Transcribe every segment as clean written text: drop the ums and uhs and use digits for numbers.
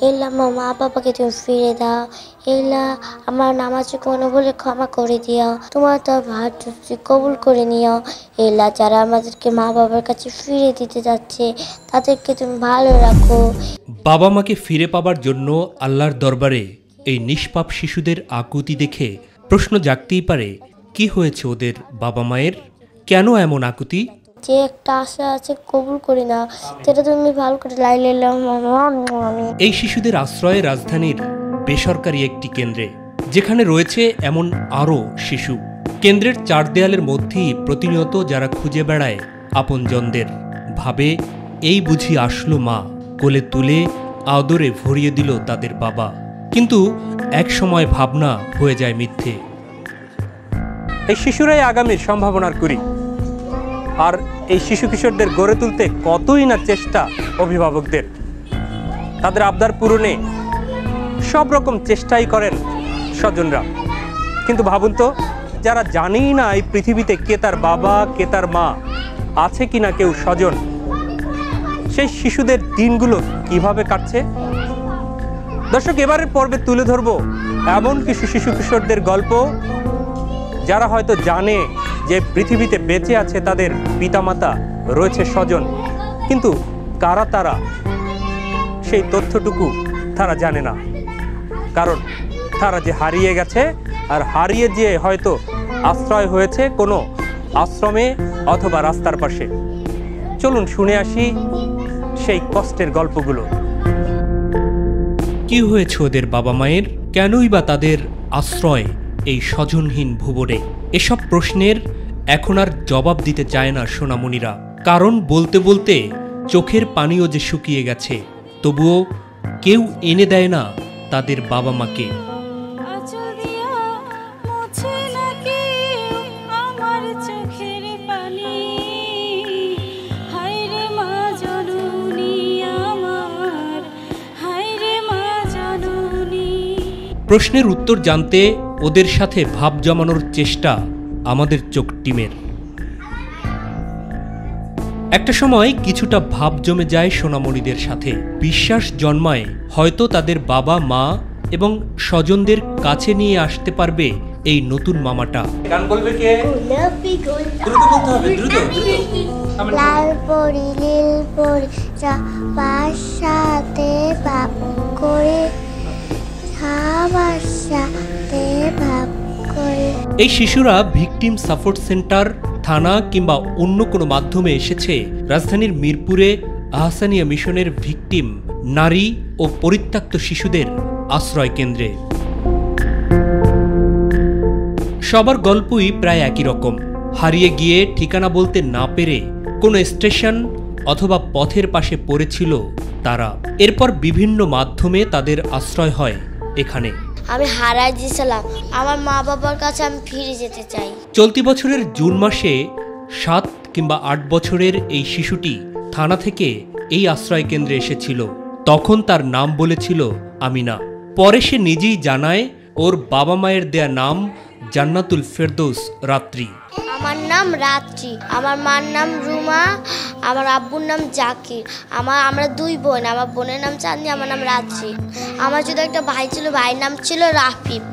এলা আমার মা বাবাকে তুমি ফিরে দাও, এলা আমার নামাজ কোনো বলে ক্ষমা করে দিও, তোমার তো ভাত কবুল করে নিও, এলা যারা আমাদেরকে মা বাবার কাছে ফিরে দিতে যাচ্ছে তাদেরকে তুমি ভালো রাখো। বাবা মাকে ফিরে পাবার জন্য আল্লাহর দরবারে এই নিষ্পাপ শিশুদের আকুতি দেখে প্রশ্ন জাগতেই পারে, কি হয়েছে ওদের বাবা মায়ের, কেন এমন আকুতি? যে একটা আশা আছে কবুল করে নাও, সেটা তুমি ভালো করে লাইলে। এই শিশুদের আশ্রয়ে রাজধানীর বেসরকারি একটি কেন্দ্রে, যেখানে রয়েছে এমন আরও শিশু। কেন্দ্রের চার দেয়ালের মধ্যেই প্রতিনিয়ত যারা খুঁজে বেড়ায় আপনজনদের, ভাবে এই বুঝি আসলো মা, কোলে তুলে আদরে ভরিয়ে দিল তাদের বাবা। কিন্তু এক সময় ভাবনা হয়ে যায় মিথ্যে। এই শিশুরাই আগামীর সম্ভাবনার কুড়ি, আর এই শিশু কিশোরদের গড়ে তুলতে কতই না চেষ্টা অভিভাবকদের। তাদের আবদার পূরণে সব রকম চেষ্টাই করেন স্বজনরা। কিন্তু ভাবুন তো, যারা জানেই না এই পৃথিবীতে কে তার বাবা কে তার মা, আছে কিনা কেউ স্বজন, সেই শিশুদের দিনগুলো কিভাবে কাটছে। দর্শক, এবারের পর্বে তুলে ধরবো এমন কিছু শিশু কিশোরদের গল্প যারা হয়তো জানে যে পৃথিবীতে বেঁচে আছে তাদের পিতামাতা, রয়েছে স্বজন, কিন্তু কারা তারা সেই তথ্যটুকু তারা জানে না। কারণ তারা যে হারিয়ে গেছে, আর হারিয়ে যেয়ে হয়তো আশ্রয় হয়েছে কোনো আশ্রমে অথবা রাস্তার পাশে। চলুন শুনে আসি সেই কষ্টের গল্পগুলো। কি হয়েছে ওদের বাবা মায়ের, কেনই বা তাদের আশ্রয় এই স্বজনহীন ভুবনে? এসব প্রশ্নের এখন আর জবাব দিতে চায় না সোনামণিরা। কারণ বলতে বলতে চোখের পানিও যে শুকিয়ে গেছে, তবুও কেউ এনে দেয় না তাদের বাবা মাকে। প্রশ্নের উত্তর জানতে ওদের সাথে ভাব জমানোর চেষ্টা আমাদের চোখ টিমের। একটা সময় কিছুটা ভাব জমে যায় সোনামণিদের সাথে, বিশ্বাস জন্মায় হয়তো তাদের বাবা মা এবং স্বজনদের কাছে নিয়ে আসতে পারবে এই নতুন মামাটা। গান বলবে কে? দ্রুত বলতে হবে, দ্রুত। লাল পরি নীল পরি চাপার সাথে ভাব করে, এই শিশুরা ভিকটিম সাপোর্ট সেন্টার, থানা কিংবা অন্য কোনো মাধ্যমে এসেছে রাজধানীর মিরপুরে আহসানিয়া মিশনের ভিকটিম নারী ও পরিত্যক্ত শিশুদের আশ্রয় কেন্দ্রে। সবার গল্পই প্রায় একই রকম। হারিয়ে গিয়ে ঠিকানা বলতে না পেরে কোনো স্টেশন অথবা পথের পাশে পড়েছিল তারা। এরপর বিভিন্ন মাধ্যমে তাদের আশ্রয় হয় এখানে। আমি হারাই দিয়েছিলাম, আমার মা বাবার কাছে আমি ফিরে যেতে চাই। চলতি বছরের জুন মাসে 7 কিংবা 8 বছরের এই শিশুটি থানা থেকে এই আশ্রয় কেন্দ্রে এসেছিল। তখন তার নাম বলেছিল আমিনা। পরে সে নিজেই জানায় ওর বাবা মায়ের দেয়া নাম জান্নাতুল ফেরদৌস রাত্রি। আমার নাম রাত্রি, আমার মার নাম রুমা, আমার আব্বুর নাম জাকির। আমরা 2 বোন, আমার বোনের নাম চাঁদনি, আমার নাম রাত্রি। আমার যদি একটা ভাই ছিল, ভাইয়ের নাম ছিল রাফিব।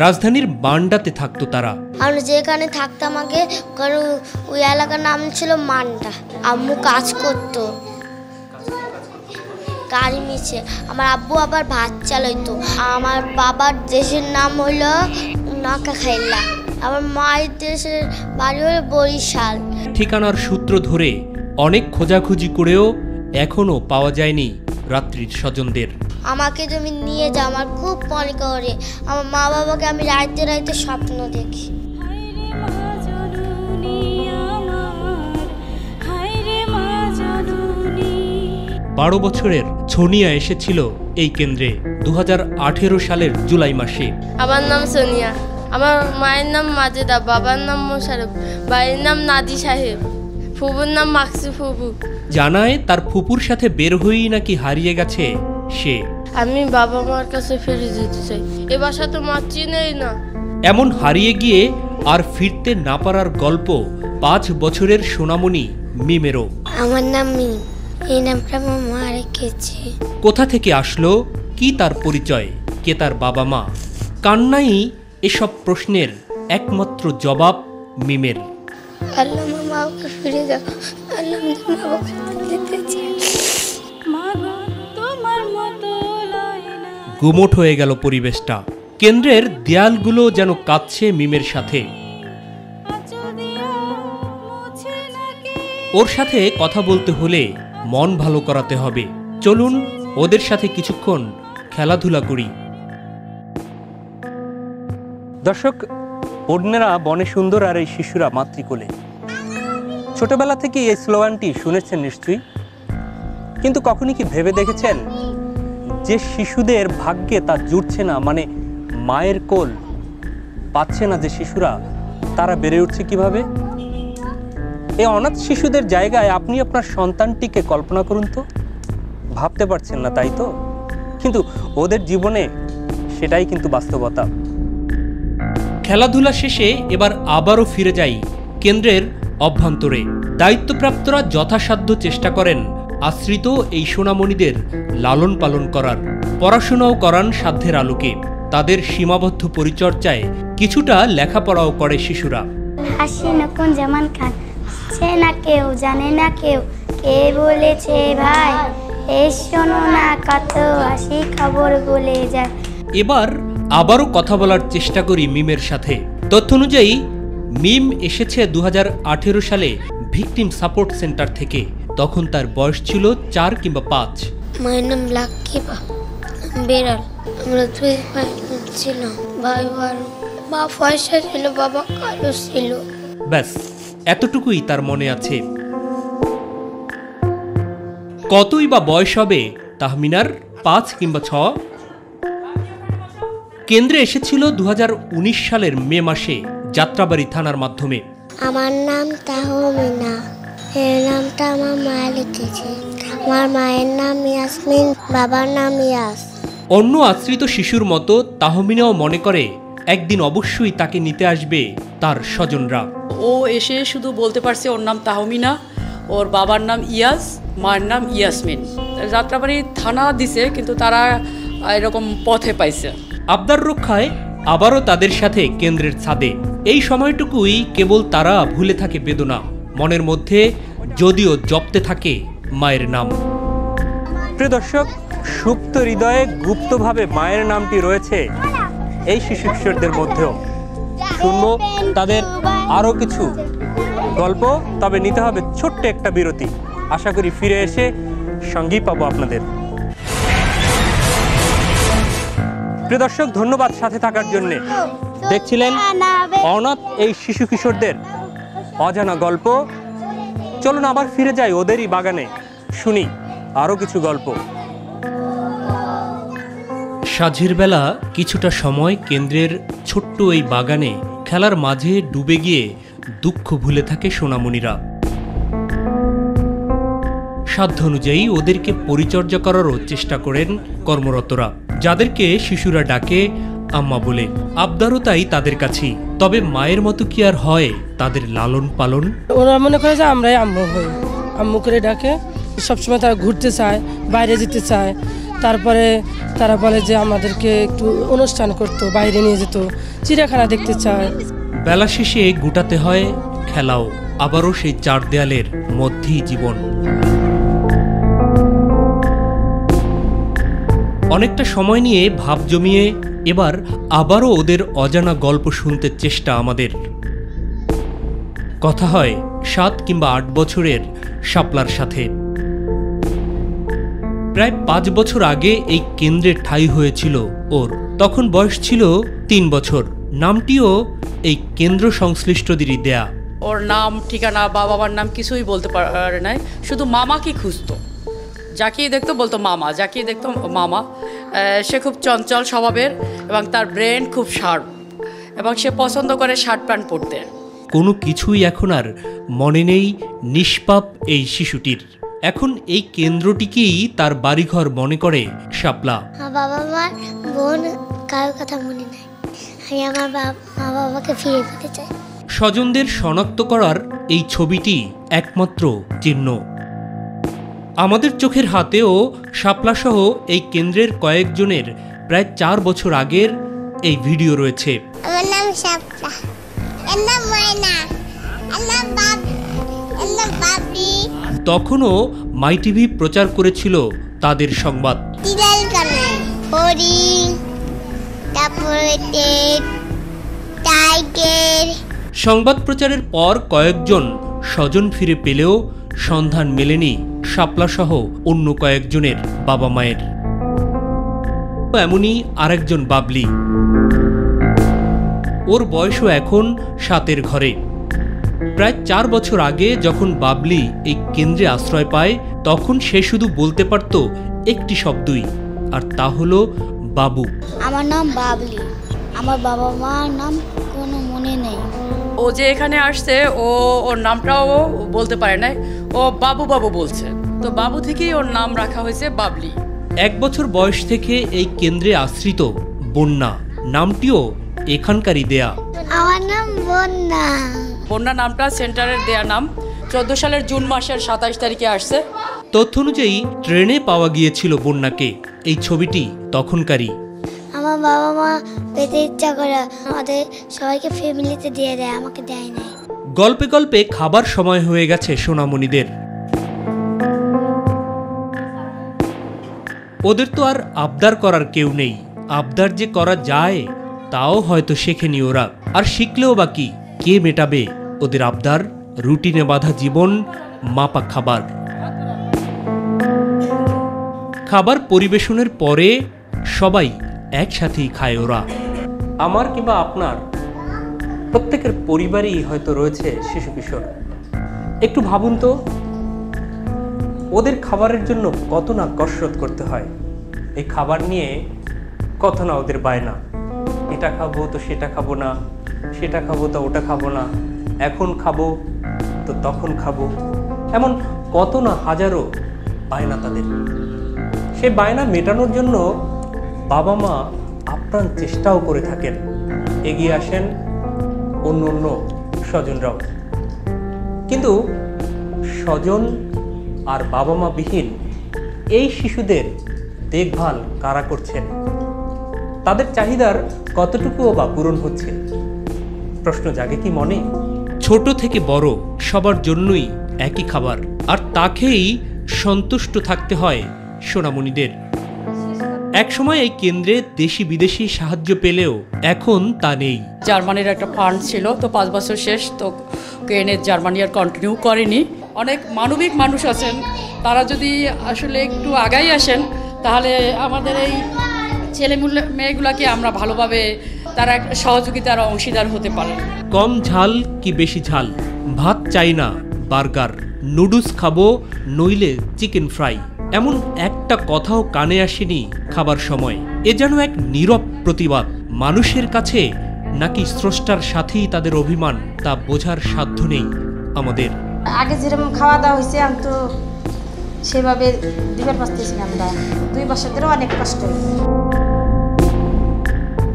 রাজধানীর বান্ডাতে থাকতো তারা। আমরা যেখানে থাকতাম আগে, কারণ ওই এলাকার নাম ছিল মান্ডা। আম্মু কাজ করতো গাড়ি মিছে, আমার আব্বু আবার ভাত চালাইতো। আমার বাবার দেশের নাম হলো নাকাখাইলা, আমার মায়ের দেশের বাড়ি হলো বরিশাল। ঠিকানার সূত্র ধরে অনেক খোঁজাখুঁজি করেও এখনো পাওয়া যায়নি রাত্রির স্বজনদের। আমাকে তুমি নিয়ে যাও, আমার খুব মনে করে। আমার মা বাবাকে আমি রাইতে রাইতে স্বপ্ন দেখি। 12 বছরের সোনিয়া এসেছিল এই কেন্দ্রে 2018 সালের জুলাই মাসে। আমার নাম সোনিয়া, আমার মায়ের নাম মাজেদা, বাবার নাম মোশারফ, ভাইয়ের নাম নাদি সাহেব, ফুপুর নাম মাকসু ফুপু। জানায় তার ফুপুর সাথে বের হয়েই নাকি হারিয়ে গেছে সে। আমি বাবা মার কাছে ফিরে যেতে চাই, এ বাসা তো মা চিনেই না। এমন হারিয়ে গিয়ে আর ফিরতে না পারার গল্প 5 বছরের সোনামণি মিমেরও। আমার নাম মিম, এই নামটা আমার মা রেখেছে। কোথা থেকে আসলো কি তার পরিচয়, কে তার বাবা মা? কান্নাই এসব প্রশ্নের একমাত্র জবাব মিমের। আল্লাহ আমার মাকে ফিরে দাও, আল্লাহ আমার মাকে যেতে চাই। গুমোট হয়ে গেল পরিবেশটা। কেন্দ্রের দেয়ালগুলো যেন কাঁদছে মিমের সাথে। ওর সাথে কথা বলতে হলে মন ভালো করাতে হবে। চলুন ওদের সাথে কিছুক্ষণ খেলাধুলা করি। দর্শক, অন্যেরা বনে সুন্দর আর এই শিশুরা মাতৃকোলে। ছোটবেলা থেকে এই স্লোগানটি শুনেছেন নিশ্চয়ই, কিন্তু কখনই কি ভেবে দেখেছেন যে শিশুদের ভাগ্যে তা জুটছে না, মানে মায়ের কোল পাচ্ছে না যে শিশুরা, তারা বেড়ে উঠছে কিভাবে? এই অনাথ শিশুদের জায়গায় আপনি আপনার সন্তানটিকে কল্পনা করুন তো। ভাবতে পারছেন না, তাই তো? কিন্তু ওদের জীবনে সেটাই কিন্তু বাস্তবতা। খেলাধুলা শেষে এবার আবারও ফিরে যাই কেন্দ্রের অভ্যন্তরে। দায়িত্বপ্রাপ্তরা যথাসাধ্য চেষ্টা করেন আশ্রিত এই সোনামণিদের লালন পালন করার। পড়াশোনাও করান সাধ্যের আলোকে। তাদের সীমাবদ্ধ পরিচর্যায় কিছুটা লেখাপড়াও করে শিশুরা। হাসি নকুন জামান খান, সে না কেউ জানে না কেউ, কে বলেছে ভাই এই শোনো না কত হাসি খবর বলে যায়। এবার আবারও কথা বলার চেষ্টা করি মিমের সাথে। তথ্য অনুযায়ী মিম এসেছে 2018 সালে ভিকটিম সাপোর্ট সেন্টার থেকে। তখন তার বয়স ছিল 4 কিংবা 5। মায়ের নাম লাক্কি বেড়াল। আমরা দুই ভাই ছিল, ভাই ভালো, মা পয়সা ছিল, বাবা কালো ছিল। ব্যাস এতটুকুই তার মনে আছে। কতই বা বয়স হবে তাহমিনার? 5 কিংবা 6। কেন্দ্রে এসেছিল 2019 সালের মে মাসে যাত্রাবাড়ি থানার মাধ্যমে। আমার নাম তাহমিনা, এর নামটা আমার মা লিখেছে। আমার মায়ের নাম ইয়াসমিন, বাবার নাম ইয়াস। অন্য আশ্রিত শিশুর মতো তাহমিনাও মনে করে একদিন অবশ্যই তাকে নিতে আসবে তার স্বজনরা। ও এসে শুধু বলতে পারছে ওর নাম তাহমিনা, ওর বাবার নাম ইয়াস, মার নাম ইয়াসমিন। যাত্রাবাড়ি থানা দিছে, কিন্তু তারা এরকম পথে পাইছে। আবদার রক্ষায় আবারও তাদের সাথে কেন্দ্রের ছাদে। এই সময়টুকুই কেবল তারা ভুলে থাকে বেদনা। মনের মধ্যে যদিও জপতে থাকে মায়ের নাম। প্রিয় দর্শক, সুপ্ত হৃদয়ে গুপ্তভাবে মায়ের নামটি রয়েছে এই শিশু কিশোরদের মধ্যেও। শুনবো তাদের আরও কিছু গল্প, তবে নিতে হবে ছোট্ট একটা বিরতি। আশা করি ফিরে এসে সঙ্গী পাবো আপনাদের। প্রিয় দর্শক, ধন্যবাদ সাথে থাকার জন্য। দেখছিলেন অনাথ এই শিশু কিশোরদের অজানা গল্প। চলুন আবার ফিরে যাই ওদেরই বাগানে, শুনি আরো কিছু গল্প। সাঁঝের বেলা কিছুটা সময় কেন্দ্রের ছোট্ট এই বাগানে খেলার মাঝে ডুবে গিয়ে দুঃখ ভুলে থাকে সোনামণিরা। সাধ্য অনুযায়ী ওদেরকে পরিচর্যা করারও চেষ্টা করেন কর্মরতরা, যাদেরকে শিশুরা ডাকে আম্মা বলে। আবদারও তাই তাদের কাছেই। তবে মায়ের মতো কি আর হয় তাদের লালন পালন? ওরা মনে করে যে আমরাই আম্মু হই, আম্মু করে ডাকে। সবসময় তারা ঘুরতে চায়, বাইরে যেতে চায়। তারপরে তারা বলে যে আমাদেরকে একটু অনুষ্ঠান করতো, বাইরে নিয়ে যেত, চিড়িয়াখানা দেখতে চায়। বেলা শেষে গুটাতে হয় খেলাও, আবারও সেই 4 দেয়ালের মধ্যেই জীবন। অনেকটা সময় নিয়ে ভাব জমিয়ে এবার আবারও ওদের অজানা গল্প শুনতে চেষ্টা আমাদের। কথা হয় 7 কিংবা 8 বছরের শাপলার সাথে। প্রায় 5 বছর আগে এই কেন্দ্রে ঠাঁই হয়েছিল ওর। তখন বয়স ছিল 3 বছর। নামটিও এই কেন্দ্র সংশ্লিষ্টদেরই দেয়া। ওর নাম, ঠিকানা বা বাবার নাম কিছুই বলতে পারে নাই, শুধু মামাকে খুঁজতো। যাকেই দেখতো বলতো মামা, যাকেই দেখতো মামা। সে খুব চঞ্চল স্বভাবের এবং তার ব্রেন খুব শার্প, এবং সে পছন্দ করে শার্ট প্যান্ট পরতে। কোনো কিছুই এখন আর মনে নেই নিষ্পাপ এই শিশুটির। এখন এই কেন্দ্রটিকেই তার বাড়িঘর মনে করে শাপলা। বাবা মার বোন কারোর কথা মনে নাই। আমি আমার মা বাবাকে ফিরে পেতে চাই। স্বজনদের শনাক্ত করার এই ছবিটি একমাত্র চিহ্ন। আমাদের চোখের হাতেও শাপলাসহ এই কেন্দ্রের কয়েকজনের প্রায় 4 বছর আগের এই ভিডিও রয়েছে। আমার নাম শাপলা, এর নাম ময়না, এর নাম বাবি। তখনও মাই টিভি প্রচার করেছিল তাদের সংবাদ। সংবাদ প্রচারের পর কয়েকজন স্বজন ফিরে পেলেও সন্ধান মেলেনি শাপলাসহ অন্য কয়েকজনের বাবা মায়ের। এমনই আরেকজন বাবলি, ওর বয়সও এখন 7-এর ঘরে। প্রায় 4 বছর আগে যখন বাবলি এই কেন্দ্রে আশ্রয় পায়, তখন সে শুধু বলতে পারত একটি শব্দই, আর তা হলো বাবু। আমার নাম বাবলি, আমার বাবা মার নাম কোনো মনে নেই। ও যে এখানে আসছে ওর নামটাও বলতে পারে না, ও বাবু বাবু বলছে, তো বাবু থেকেই ওর নাম রাখা হয়েছে বাবলি। 1 বছর বয়স থেকে এই কেন্দ্রে আশ্রিত বন্যা, নামটিও এখানকারই দেয়া। আমার নাম বন্যা। বন্যা নামটা সেন্টারের দেয়া নাম। 14 সালের জুন মাসের 27 তারিখে আসছে। তথ্য অনুযায়ী ট্রেনে পাওয়া গিয়েছিল বন্যাকে। এই ছবিটি তখনকারই। আমার বাবা মা পেতে ইচ্ছা করে আমাদের সবাইকে ফ্যামিলিতে দিয়ে দেয়, আমাকে দেয় না। গল্পে গল্পে খাবার সময় হয়ে গেছে সোনামণিদের। ওদের তো আর আবদার করার কেউ নেই। আবদার যে করা যায় তাও হয়তো শেখেনি ওরা, আর শিখলেও বা কি, কে মেটাবে ওদের আবদার? রুটিনে বাঁধা জীবন, মাপা খাবার। খাবার পরিবেশনের পরে সবাই একসাথেই খায় ওরা। আমার কিংবা আপনার প্রত্যেকের পরিবারেই হয়তো রয়েছে শিশু কিশোর। একটু ভাবুন তো, ওদের খাবারের জন্য কত না কসরত করতে হয়। এই খাবার নিয়ে কত না ওদের বায়না, এটা খাবো তো সেটা খাবো না, সেটা খাবো তো ওটা খাবো না, এখন খাবো তো তখন খাবো, এমন কত না হাজারো বায়না তাদের। সে বায়না মেটানোর জন্য বাবা মা আপ্রাণ চেষ্টাও করে থাকেন। এগিয়ে আসেন অন্য অন্য স্বজনরাও। কিন্তু স্বজন আর বাবা মা বিহীন এই শিশুদের দেখভাল কারা করছেন? তাদের চাহিদার কতটুকুও বা পূরণ হচ্ছে? প্রশ্ন জাগে কি মনে? ছোট থেকে বড় সবার জন্যই একই খাবার, আর তা খেয়েই সন্তুষ্ট থাকতে হয় সোনামণিদের। একসময় এই কেন্দ্রে দেশি বিদেশি সাহায্য পেলেও এখন তা নেই। জার্মানির একটা ফান্ড ছিল, তো 5 বছর শেষ, তো কেনে জার্মানি আর কন্টিনিউ করেনি। অনেক মানবিক মানুষ আছেন, তারা যদি আসলে একটু আগাই আসেন তাহলে আমাদের এই ছেলে মেয়েগুলাকে আমরা ভালোভাবে তারা সহযোগিতার অংশীদার হতে পারে। কম ঝাল কি বেশি ঝাল, ভাত চাই না, বার্গার, নুডলস খাবো, নইলে চিকেন ফ্রাই, এমন একটা কথাও কানে আসেনি খাবার সময়। এ যেন এক নীরব প্রতিবাদ। মানুষের কাছে নাকি স্রষ্টার সাথেই তাদের অভিমান, তা বোঝার সাধ্য নেই আমাদের। আগে যেরকম খাওয়া দাওয়া হয়েছে আমি তো সেভাবে দিবার পারতেছি না। আমরা 2 বছর ধরে অনেক কষ্ট।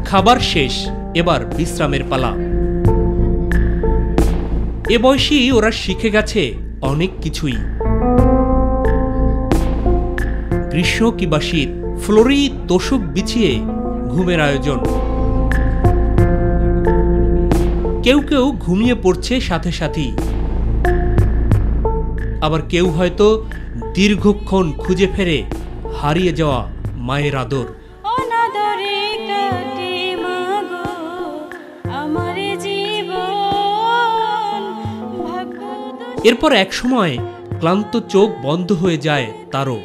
খাবার শেষ, এবার বিশ্রামের পালা। এ বয়সেই ওরা শিখে গেছে অনেক কিছুই। গ্রীষ্ম কিংবা শীত, ফ্লোরে তোষক বিছিয়ে ঘুমের আয়োজন। কেউ কেউ ঘুমিয়ে পড়ছে সাথে সাথেই, আবার কেউ হয়তো দীর্ঘক্ষণ খুঁজে ফেরে হারিয়ে যাওয়া মায়ের আদর। এরপর এক সময় ক্লান্ত চোখ বন্ধ হয়ে যায় তারও।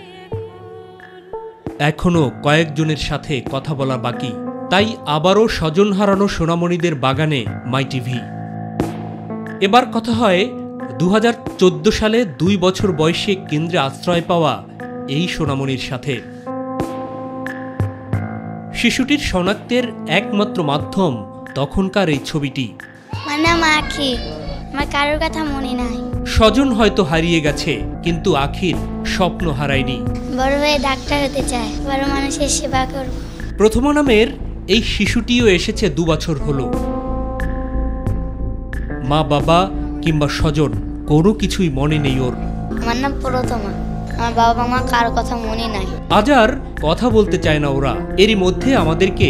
এখনো কয়েকজনের সাথে কথা বলা বাকি, তাই আবারও স্বজন হারানো সোনামণিদের বাগানে মাই টিভি। এবার কথা হয় 2014 সালে 2 বছর বয়সে কেন্দ্রে আশ্রয় পাওয়া এই সোনামণির সাথে। শিশুটির শনাক্তের একমাত্র মাধ্যম তখনকার এই ছবিটি। মানে আখি, আমার কারোর কথা মনে নাই। স্বজন হয়তো হারিয়ে গেছে, কিন্তু আখির স্বপ্ন হারায়নি। বড় হয়ে ডাক্তার হতে চায়, বড় মানুষের সেবা করব। প্রথমা নামের এই শিশুটিও এসেছে 2 বছর হলো। মা বাবা কিংবা স্বজন কোনো কিছুই মনে নেই ওর। আমার নাম প্রথমা, আমার বাবা মা কার কথা মনে নাই। আজ আর কথা বলতে চায় না ওরা। এরই মধ্যে আমাদেরকে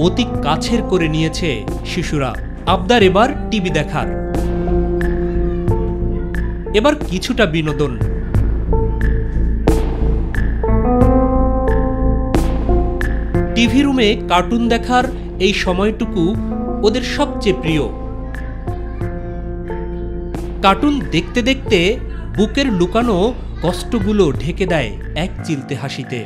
অতি কাছের করে নিয়েছে শিশুরা। আবদার এবার টিভি দেখার, এবার কিছুটা বিনোদন। টিভি রুমে কার্টুন দেখার এই সময়টুকু ওদের সবচেয়ে প্রিয়। কার্টুন দেখতে দেখতে বুকের লুকানো কষ্টগুলো ঢেকে দেয় এক চিলতে হাসিতে।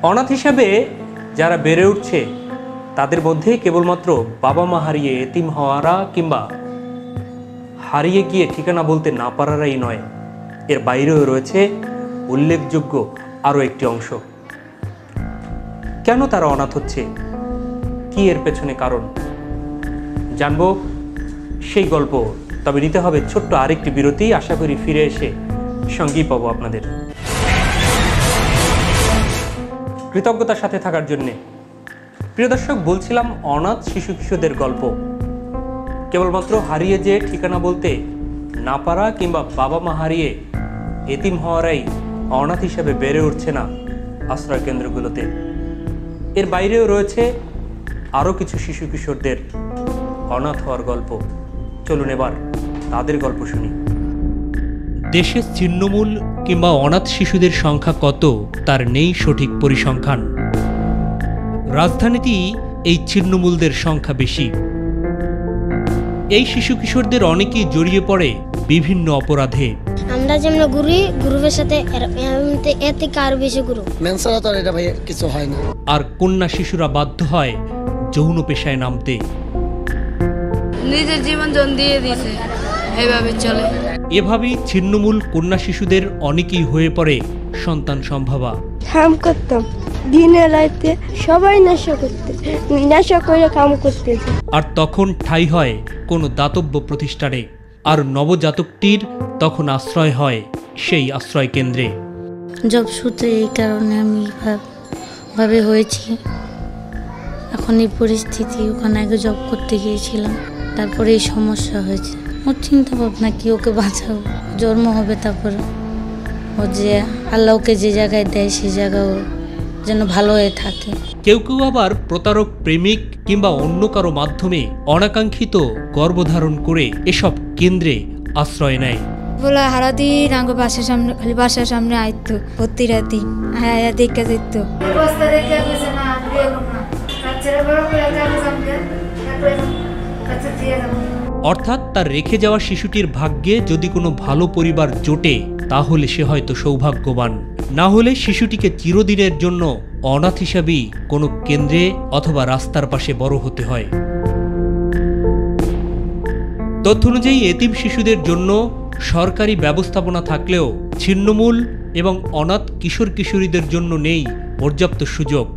অনাথ হিসেবে যারা বেড়ে উঠছে তাদের মধ্যে কেবলমাত্র বাবা মা হারিয়ে এতিম হওয়ারা কিংবা হারিয়ে গিয়ে ঠিকানা বলতে না পারারাই নয়, এর বাইরেও রয়েছে উল্লেখযোগ্য আরও একটি অংশ। কেন তারা অনাথ হচ্ছে, কি এর পেছনে কারণ, জানবো সেই গল্প। তবে নিতে হবে ছোট্ট আরেকটি বিরতি। আশা করি ফিরে এসে সঙ্গী পাবো আপনাদের। কৃতজ্ঞতার সাথে থাকার জন্যে। প্রিয় দর্শক, বলছিলাম অনাথ শিশু কিশোরদের গল্প। কেবলমাত্র হারিয়ে যে ঠিকানা বলতে না পারা কিংবা বাবা মা হারিয়ে এতিম হওয়ারাই অনাথ হিসেবে বেড়ে উঠছে না আশ্রয় কেন্দ্রগুলোতে। এর বাইরেও রয়েছে আরও কিছু শিশু কিশোরদের অনাথ হওয়ার গল্প। চলুন এবার তাদের গল্প শুনি। দেশে ছিন্নমূল কিংবা অনাথ শিশুদের সংখ্যা কত তার নেই সঠিক পরিসংখ্যান। রাজধানীতেই এই ছিন্নমূলদের সংখ্যা বেশি। এই শিশু কিশোরদের অনেকেই জড়িয়ে পড়ে বিভিন্ন অপরাধে। আমরা যেমন গ্রুপের সাথে এর থেকে আরো বেশি গ্রুপ। মেনসারা তো এটা ভাই কিছু হয় না। আর কন্যা শিশুরা বাধ্য হয় যৌন পেশায় নামতে। নিজের জীবন জন দিয়ে দিয়েছে, এইভাবে চলে। এভাবেই ছিন্নমূল কন্যা শিশুদের অনেকেই হয়ে পড়ে সন্তান সম্ভাবা। কাম করতাম দিনে রাতে, সবাই নেশা করতে, নেশা করে কাম করতে। আর তখন ঠাঁই হয় কোনো দাতব্য প্রতিষ্ঠানে, আর নবজাতকটির তখন আশ্রয় হয় সেই আশ্রয় কেন্দ্রে। জব সূত্রে এই কারণে আমি ভাবে হয়েছি। এখন এই পরিস্থিতি, ওখানে আগে জব করতে গিয়েছিলাম, তারপরে এই সমস্যা হয়েছে। ওর চিন্তা ভাবনা কি, ওকে বাঁচাও, জন্ম হবে, তারপর ও যে আল্লাহ ওকে যে জায়গায় দেয় সেই জায়গাও যেন ভালো হয়ে থাকে। কেউ কেউ আবার প্রতারক প্রেমিক কিংবা অন্য কারো মাধ্যমে অনাকাঙ্ক্ষিত গর্ভধারণ করে এসব কেন্দ্রে আশ্রয় নেয়। বলা হারাদিন আঙ্গ বাসার সামনে, খালি বাসার সামনে আইতো প্রতি রাতি আয়া দেখে যেত। অর্থাৎ তার রেখে যাওয়া শিশুটির ভাগ্যে যদি কোনো ভালো পরিবার জোটে তাহলে সে হয়তো সৌভাগ্যবান, না হলে শিশুটিকে চিরদিনের জন্য অনাথ হিসাবেই কোনো কেন্দ্রে অথবা রাস্তার পাশে বড় হতে হয়। তথ্য অনুযায়ী এতিম শিশুদের জন্য সরকারি ব্যবস্থাপনা থাকলেও ছিন্নমূল এবং অনাথ কিশোর কিশোরীদের জন্য নেই পর্যাপ্ত সুযোগ।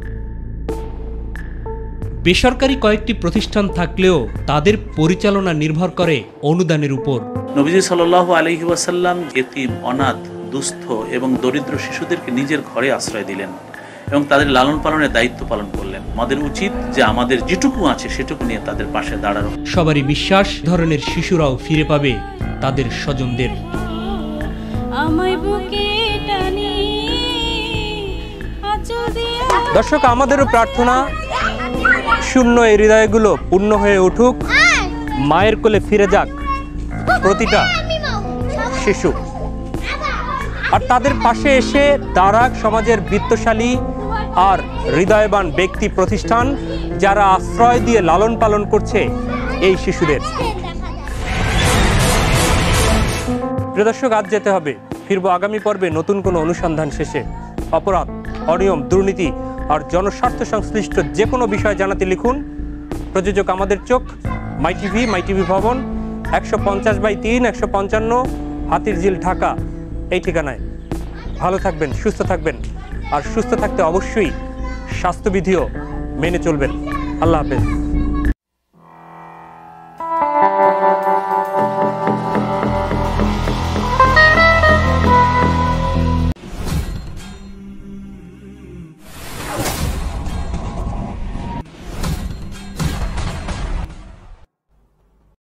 বেসরকারি কয়েকটি প্রতিষ্ঠান থাকলেও তাদের পরিচালনা নির্ভর করে অনুদানের উপর। নবীজি সাল্লাল্লাহু আলাইহি ওয়াসাল্লাম এতিম, অনাথ, দুস্থ এবং দরিদ্র শিশুদেরকে নিজের ঘরে আশ্রয় দিলেন এবং তাদের লালন পালনের দায়িত্ব পালন করলেন। আমাদের উচিত যে আমাদের যেটুকু আছে সেটুকু নিয়ে তাদের পাশে দাঁড়ানো। সবারই বিশ্বাস ধরনের শিশুরাও ফিরে পাবে তাদের স্বজনদের। দর্শক, আমাদেরও প্রার্থনা শূন্য এই হৃদয়গুলো পূর্ণ হয়ে উঠুক, মায়ের কোলে ফিরে যাক প্রতিটা শিশু, আর তাদের পাশে এসে দাঁড়াক সমাজের বিত্তশালী আর হৃদয়বান ব্যক্তি প্রতিষ্ঠান যারা আশ্রয় দিয়ে লালন পালন করছে এই শিশুদের। প্রিয় দর্শক, আজ যেতে হবে, ফিরবো আগামী পর্বে নতুন কোনো অনুসন্ধান শেষে। অপরাধ, অনিয়ম, দুর্নীতি আর জনস্বার্থ সংশ্লিষ্ট যে কোনো বিষয় জানাতে লিখুন। প্রযোজক আমাদের চোখ, মাই টিভি ভবন, 150/3, 155, হাতিরঝিল, ঢাকা, এই ঠিকানায়। ভালো থাকবেন, সুস্থ থাকবেন, আর সুস্থ থাকতে অবশ্যই স্বাস্থ্যবিধিও মেনে চলবেন। আল্লাহ হাফেজ।